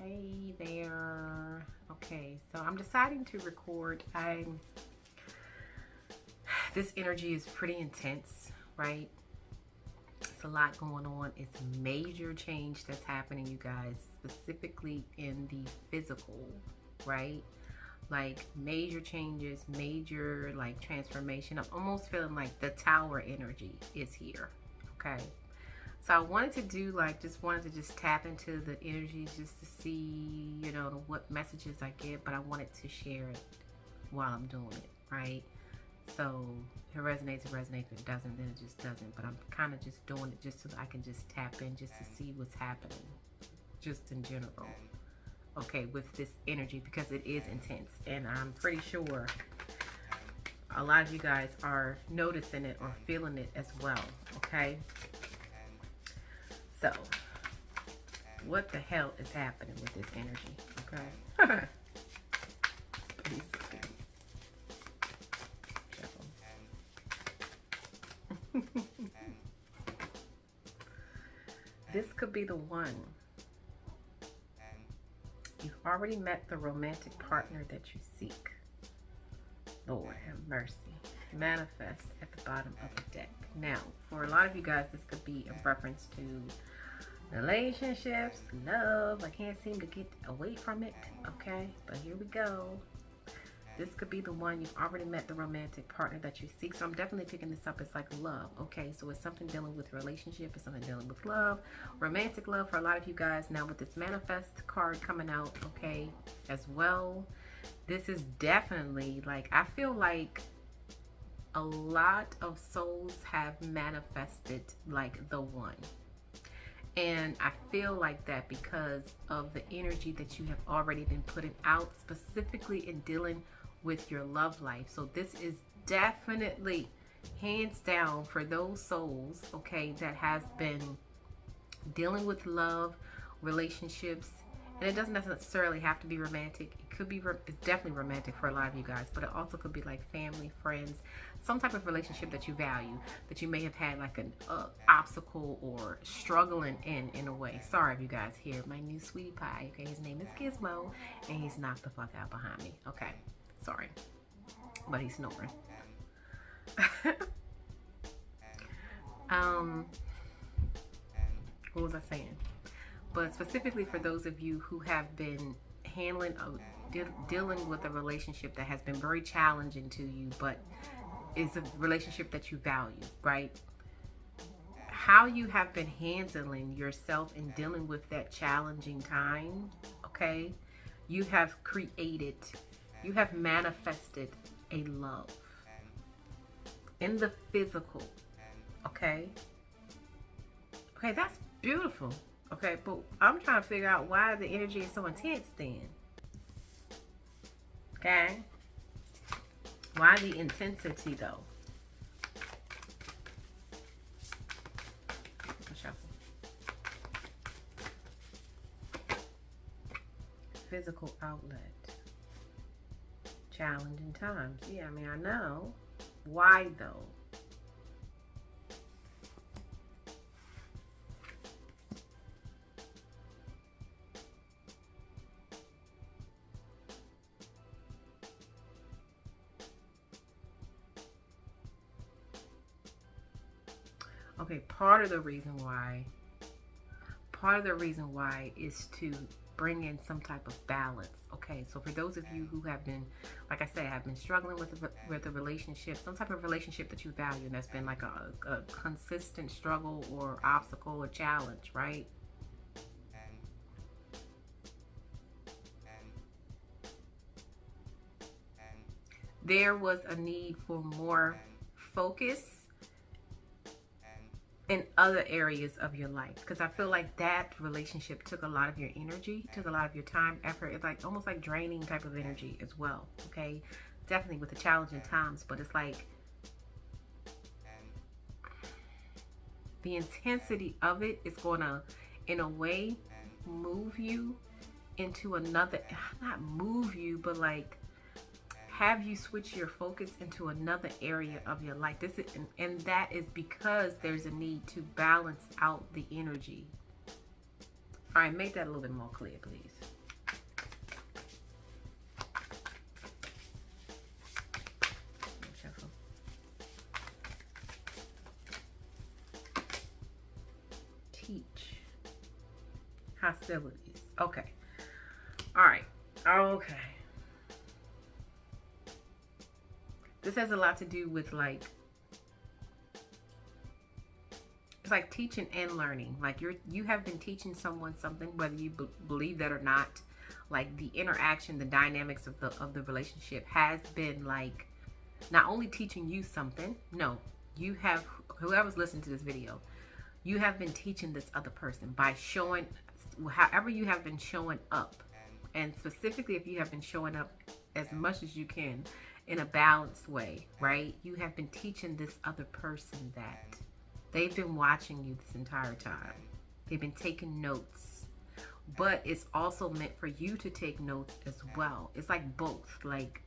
Hey there. Okay, so I'm deciding to record. This energy is pretty intense, right? It's a lot going on. It's major change that's happening, you guys, specifically in the physical, right? Like major changes, major like transformation. I'm almost feeling like the tower energy is here. Okay. So I wanted to do like, just wanted to just tap into the energy just to see, you know, what messages I get, but I wanted to share it while I'm doing it, right? So if it resonates, it resonates. If it doesn't, then it just doesn't. But I'm kind of just doing it just so that I can just tap in just to see what's happening, just in general, okay, with this energy, because it is intense. And I'm pretty sure a lot of you guys are noticing it or feeling it as well, okay? So, what the hell is happening with this energy, okay? This could be the one. You've already met the romantic partner that you seek. Lord have mercy. Manifest at the bottom of the deck. Now, for a lot of you guys, this could be a reference to relationships, love. I can't seem to get away from it, okay? But here we go. This could be the one. You've already met the romantic partner that you seek. So I'm definitely picking this up as like love, okay? So it's something dealing with relationship. It's something dealing with love, romantic love for a lot of you guys. Now with this manifest card coming out, okay, as well, this is definitely like, I feel like a lot of souls have manifested like the one. And I feel like that because of the energy that you have already been putting out, specifically in dealing with your love life. So this is definitely hands down for those souls, okay, that has been dealing with love, relationships. And it doesn't necessarily have to be romantic. It could be, it's definitely romantic for a lot of you guys, but it also could be like family, friends, some type of relationship that you value, that you may have had like an obstacle or struggling in a way. Sorry if you guys hear my new sweetie pie, okay? His name is Gizmo, and he's knocked the fuck out behind me, okay? Sorry, but he's snoring. What was I saying? But specifically for those of you who have been handling, dealing with a relationship that has been very challenging to you, but is a relationship that you value, right? How you have been handling yourself and dealing with that challenging time, okay? You have created, you have manifested a love in the physical, okay? Okay, that's beautiful. Okay, but I'm trying to figure out why the energy is so intense then. Okay? Why the intensity though? Shuffle. Physical outlet. Challenging times. Yeah, I mean, I know. Why though? Okay, part of the reason why is to bring in some type of balance. Okay, so for those of you who have been, like I said, have been struggling with a relationship, some type of relationship that you value, and that's been like a consistent struggle or obstacle or challenge, right? There was a need for more focus in other areas of your life, because I feel like that relationship took a lot of your energy, took a lot of your time, effort. It's like almost like draining type of energy as well, okay? Definitely with the challenging times, but it's like the intensity of it is going to, in a way, move you into another, not move you, but like have you switch your focus into another area of your life. This is, and that is because there's a need to balance out the energy All right, make that a little bit more clear, please. Teach. Hostilities. Okay. All right. Okay. This has a lot to do with like, it's like teaching and learning. Like you have been teaching someone something, whether you believe that or not. Like the interaction, the dynamics of the relationship has been like not only teaching you something. No, you have, whoever's listening to this video, you have been teaching this other person by showing, however you have been showing up, and specifically if you have been showing up as much as you can in a balanced way, right? You have been teaching this other person that. They've been watching you this entire time. They've been taking notes. But it's also meant for you to take notes as well. It's like both, like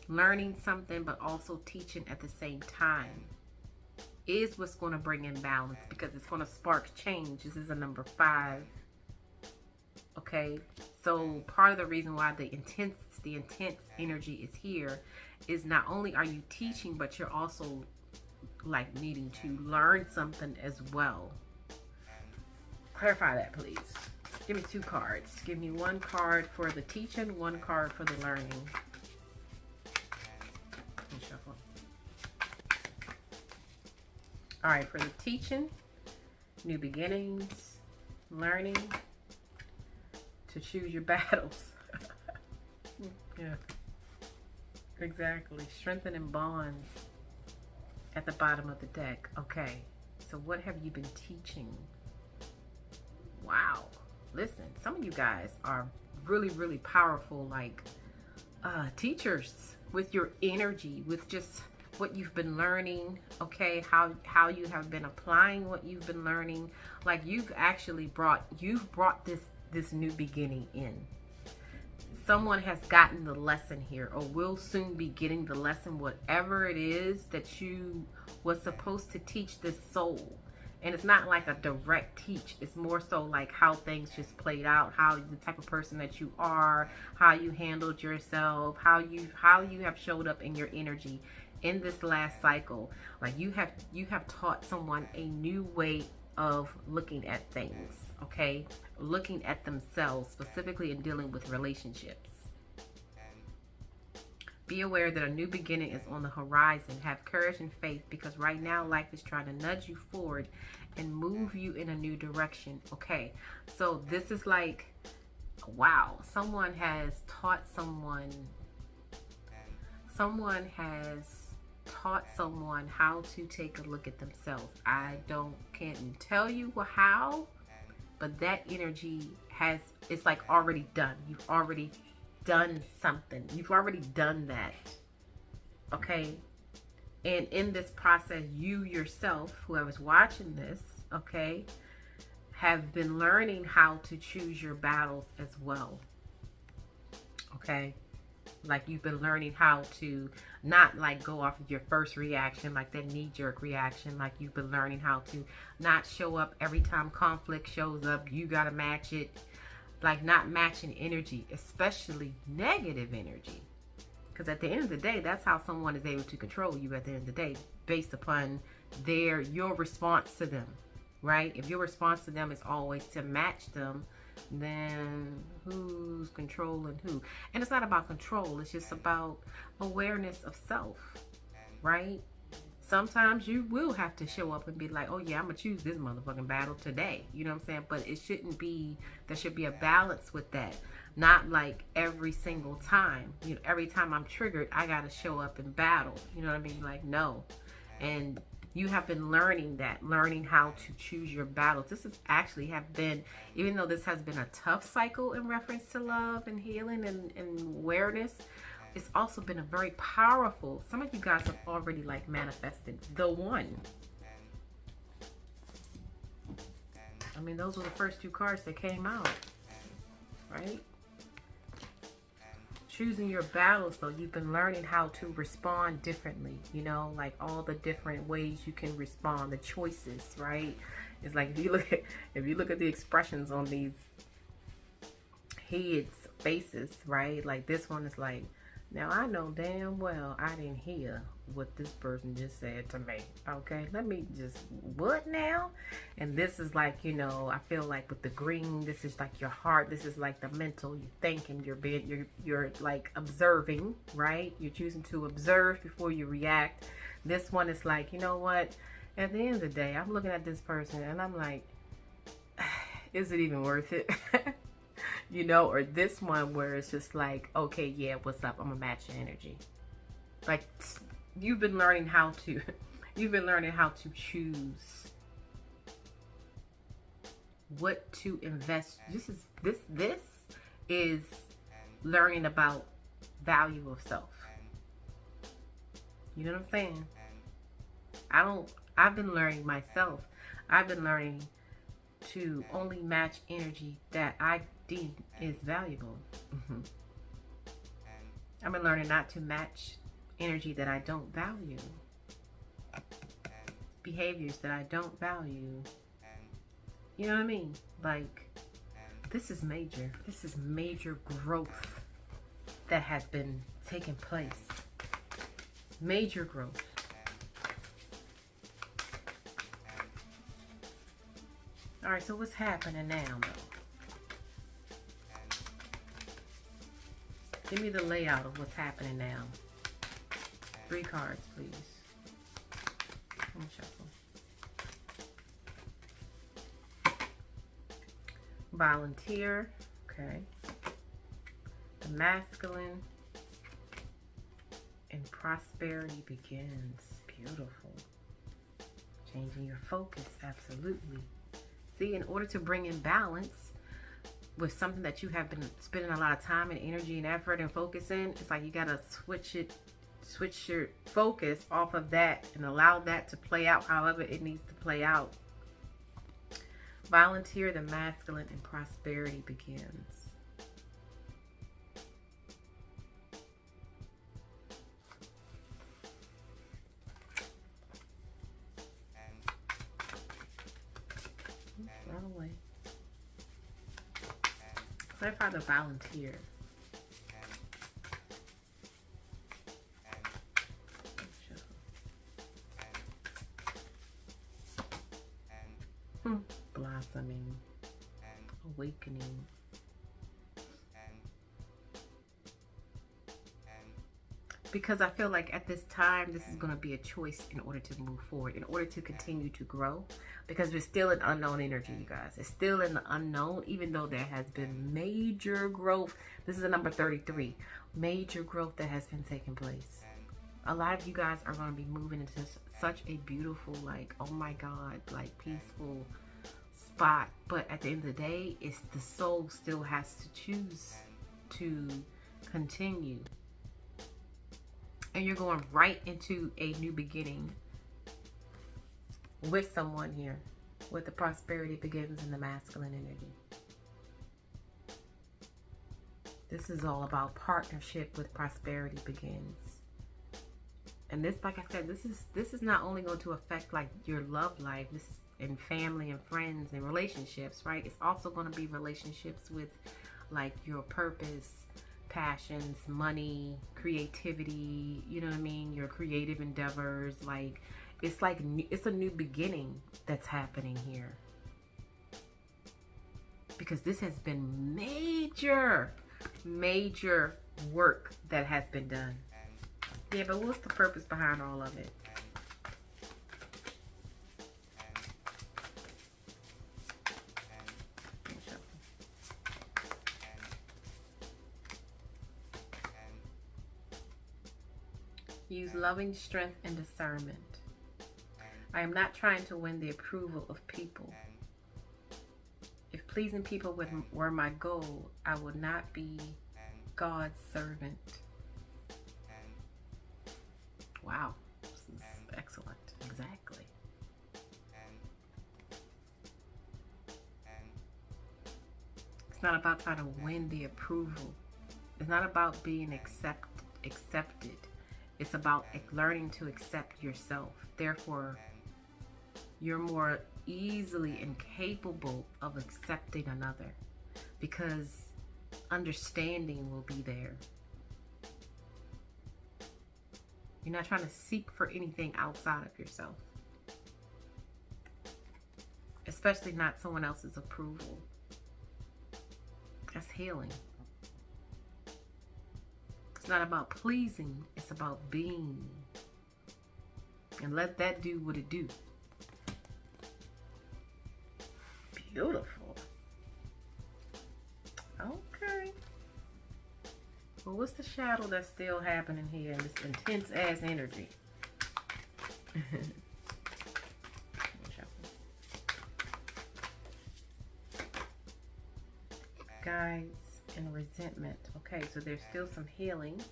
learning something but also teaching at the same time is what's going to bring in balance, because it's going to spark change. This is a number 5. Okay, so part of the reason why the intense energy is here is not only are you teaching, but you're also like needing to learn something as well. Clarify that, please. Give me 2 cards. Give me 1 card for the teaching, 1 card for the learning. And shuffle. All right, for the teaching, new beginnings, learning, to choose your battles. Yeah, exactly. Strengthening bonds at the bottom of the deck. Okay, so what have you been teaching? Wow. Listen, some of you guys are really powerful, like teachers with your energy, with just what you've been learning. Okay, how you have been applying what you've been learning. Like you've actually brought this new beginning in. Someone has gotten the lesson here, or will soon be getting the lesson, whatever it is that you was supposed to teach this soul. And it's not like a direct teach. It's more so like how things just played out, how the type of person that you are, how you handled yourself, how you have showed up in your energy in this last cycle. Like you have taught someone a new way of looking at things, okay? Looking at themselves, specifically in dealing with relationships. Be aware that a new beginning is on the horizon. Have courage and faith, because right now life is trying to nudge you forward and move you in a new direction, okay? So this is like, wow, someone has taught someone how to take a look at themselves. I can't tell you how, but that energy it's like already done. You've already done something. You've already done that. Okay? And in this process, you yourself, whoever's watching this, okay, have been learning how to choose your battles as well. Okay? Like you've been learning how to not like go off of your first reaction, like that knee-jerk reaction. Like you've been learning how to not show up every time conflict shows up. You got to match it. Like not matching energy, especially negative energy. Because at the end of the day, that's how someone is able to control you at the end of the day, based upon your response to them, right? If your response to them is always to match them, then who's controlling who? And it's not about control. It's just about awareness of self, right? Sometimes you will have to show up and be like, oh yeah, I'm going to choose this motherfucking battle today. You know what I'm saying? But it shouldn't be, there should be a balance with that. Not like every single time. You know, every time I'm triggered, I got to show up and battle. You know what I mean? Like, no. And you have been learning that, learning how to choose your battles. This has actually have been, even though this has been a tough cycle in reference to love and healing and awareness, it's also been a very powerful, some of you guys have already like manifested the one. I mean, those were the first 2 cards that came out, right? Choosing your battles, though, you've been learning how to respond differently, you know, like all the different ways you can respond, the choices, right? It's like if you look at the expressions on these heads, faces, right? Like this one is like, now I know damn well I didn't hear what this person just said to me. Okay, let me just, what now? And this is like, you know, I feel like with the green, this is like your heart. This is like the mental. You're thinking, you're like observing, right? You're choosing to observe before you react. This one is like, you know what? At the end of the day, I'm looking at this person and I'm like, is it even worth it? You know, or this one where it's just like, okay, yeah, what's up? I'm gonna match your energy. Like you've been learning how to choose what to invest. This is learning about value of self. You know what I'm saying? I've been learning myself. I've been learning to only match energy that I deem is valuable. I've been learning not to match energy that I don't value. Behaviors that I don't value. You know what I mean? Like, this is major. This is major growth that has been taking place. Major growth. All right, so what's happening now, though? Give me the layout of what's happening now. 3 cards, please. Let me shuffle. Volunteer. Okay. The masculine. And prosperity begins. Beautiful. Changing your focus. Absolutely. See, in order to bring in balance with something that you have been spending a lot of time and energy and effort and focus in, it's like you got to switch your focus off of that and allow that to play out however it needs to play out. Volunteer, the masculine, and prosperity begins. Clarify the volunteer. Blossoming, awakening. Because I feel like at this time, this is going to be a choice in order to move forward, in order to continue to grow. Because we're still in unknown energy, you guys. It's still in the unknown, even though there has been major growth. This is a number 33. Major growth that has been taking place. A lot of you guys are going to be moving into such a beautiful, like, oh my God, like peaceful spot. But at the end of the day, it's the soul still has to choose to continue. And you're going right into a new beginning with someone here, with the prosperity begins in the masculine energy. This is all about partnership with prosperity begins. And this, like I said, this is not only going to affect like your love life, this is in family and friends and relationships, right? It's also going to be relationships with like your purpose, passions, money, creativity, you know what I mean? Your creative endeavors, like it's a new beginning that's happening here. Because this has been major work that has been done. Yeah, but what's the purpose behind all of it? Use loving strength and discernment. I am not trying to win the approval of people. If pleasing people were my goal, I would not be God's servant. Wow, this is excellent. Exactly. It's not about trying to win the approval. It's not about being accepted. It's about learning to accept yourself. Therefore, you're more easily incapable of accepting another, because understanding will be there. You're not trying to seek for anything outside of yourself, especially not someone else's approval. That's healing. It's not about pleasing, it's about being. And let that do what it do. Beautiful. Okay. Well, what's the shadow that's still happening here in this intense ass energy? Guys, and resentment. Okay, so there's still some healing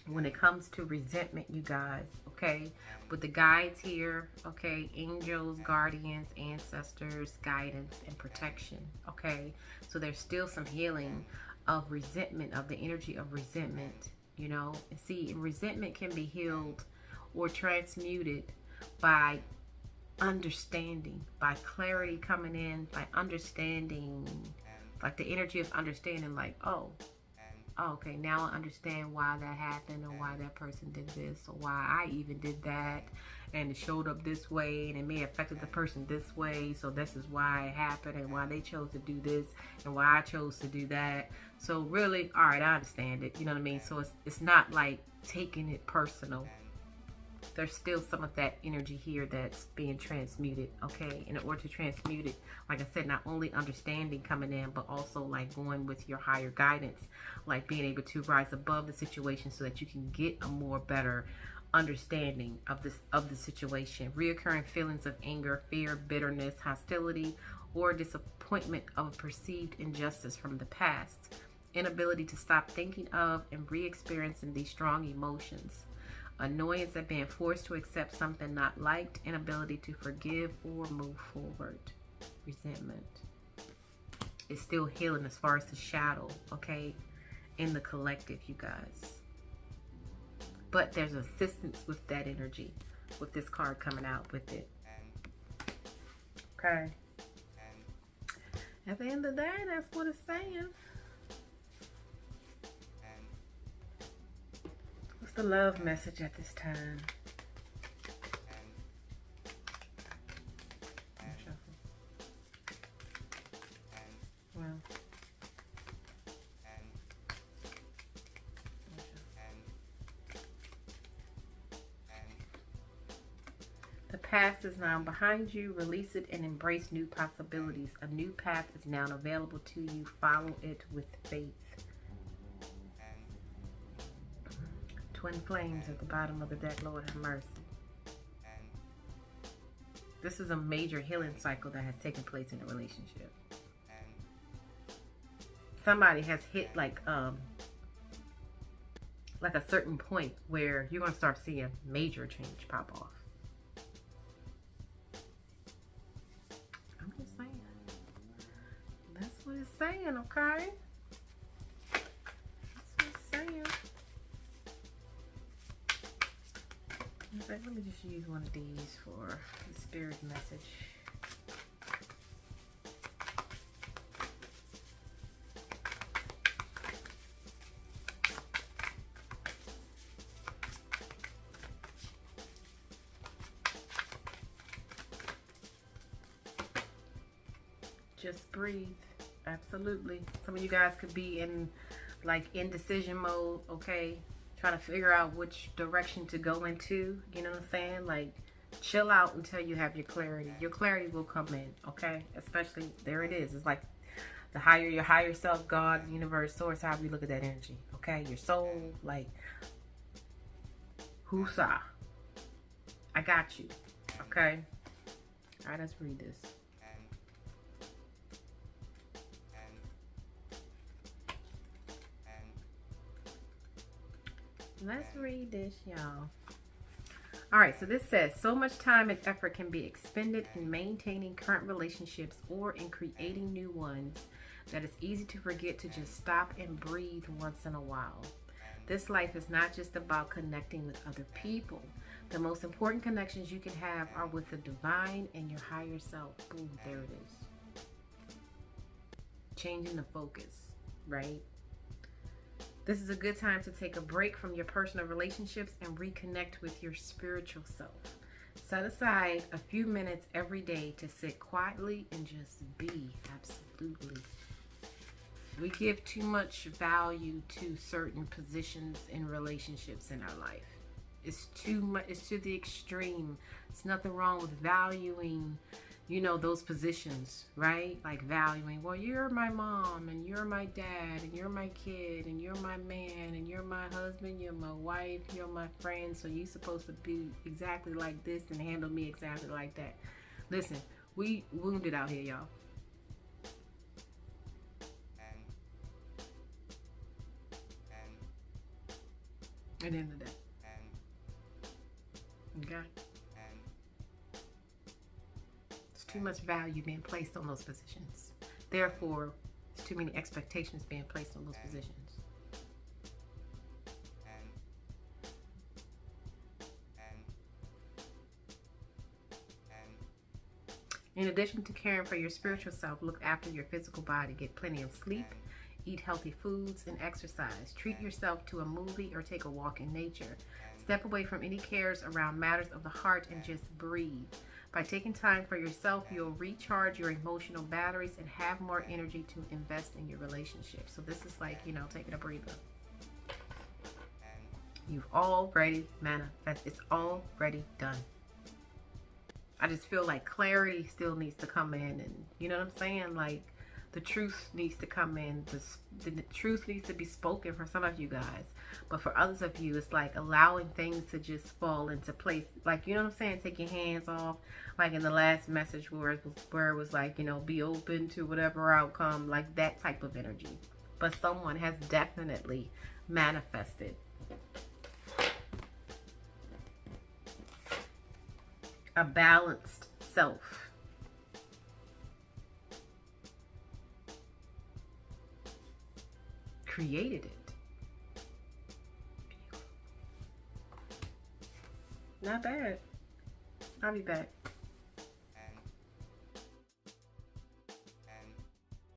when it comes to resentment, you guys. Okay, with the guides here, okay, angels, guardians, ancestors, guidance, and protection. Okay, so there's still some healing of resentment, of the energy of resentment, you know. And see, resentment can be healed or transmuted by understanding, by clarity coming in, by understanding, like the energy of understanding, like, oh, okay, now I understand why that happened, or why that person did this, or why I even did that, and it showed up this way, and it may have affected the person this way, so this is why it happened, and why they chose to do this, and why I chose to do that. So really, all right, I understand it, you know what I mean? So it's not like taking it personal. There's still some of that energy here that's being transmuted, okay? In order to transmute it, like I said, not only understanding coming in, but also like going with your higher guidance, like being able to rise above the situation so that you can get a more better understanding of the situation. Reoccurring feelings of anger, fear, bitterness, hostility, or disappointment of a perceived injustice from the past. Inability to stop thinking of and re-experiencing these strong emotions. Annoyance at being forced to accept something not liked. Inability to forgive or move forward. Resentment. It's still healing as far as the shadow, okay? In the collective, you guys. But there's assistance with that energy, with this card coming out with it. Okay. At the end of the day, that's what it's saying. What's the love message at this time? Well. The past is now behind you. Release it and embrace new possibilities. A new path is now available to you. Follow it with faith. Twin flames at the bottom of the deck. Lord have mercy. This is a major healing cycle that has taken place in a relationship. Somebody has hit like a certain point where you're going to start seeing major change pop off. I'm just saying. That's what it's saying, okay? That's what it's saying. Let me just use one of these for the spirit message. Just breathe. Absolutely. Some of you guys could be in like indecision mode, okay? Trying to figure out which direction to go into, you know what I'm saying? Like, chill out until you have your clarity. Your clarity will come in, okay? Especially, there it is. It's like the higher, your higher self, God, universe, source, however you look at that energy, okay? Your soul, like, Husa. I got you, okay? All right, let's read this. Let's read this, y'all. All right, so this says, so much time and effort can be expended in maintaining current relationships or in creating new ones that it's easy to forget to just stop and breathe once in a while. This life is not just about connecting with other people, The most important connections you can have are with the divine and your higher self. Boom, there it is. Changing the focus, right? This is a good time to take a break from your personal relationships and reconnect with your spiritual self. Set aside a few minutes every day to sit quietly and just be. Absolutely. We give too much value to certain positions in relationships in our life. It's too much. It's to the extreme. It's nothing wrong with valuing, you know, those positions, right? Like valuing, well, you're my mom and you're my dad and you're my kid and you're my man and you're my husband, you're my wife, you're my friend, so you're supposed to be exactly like this and handle me exactly like that. Listen, we wounded out here, y'all. At the end of the day. Okay? There's too much value being placed on those positions. Therefore, there's too many expectations being placed on those positions. In addition to caring for your spiritual self, look after your physical body. Get plenty of sleep. Eat healthy foods and exercise. Treat yourself to a movie or take a walk in nature. Step away from any cares around matters of the heart and just breathe. By taking time for yourself, you'll recharge your emotional batteries and have more energy to invest in your relationship. So this is like, you know, taking a breather. You've already manifested. It's already done. I just feel like clarity still needs to come in, and you know what I'm saying? Like, the truth needs to come in. The truth needs to be spoken for some of you guys. But for others of you, it's like allowing things to just fall into place. Like, you know what I'm saying? Take your hands off. Like in the last message where it was like, you know, be open to whatever outcome. Like that type of energy. But someone has definitely manifested a balanced self. Created it. Not bad. I'll be back.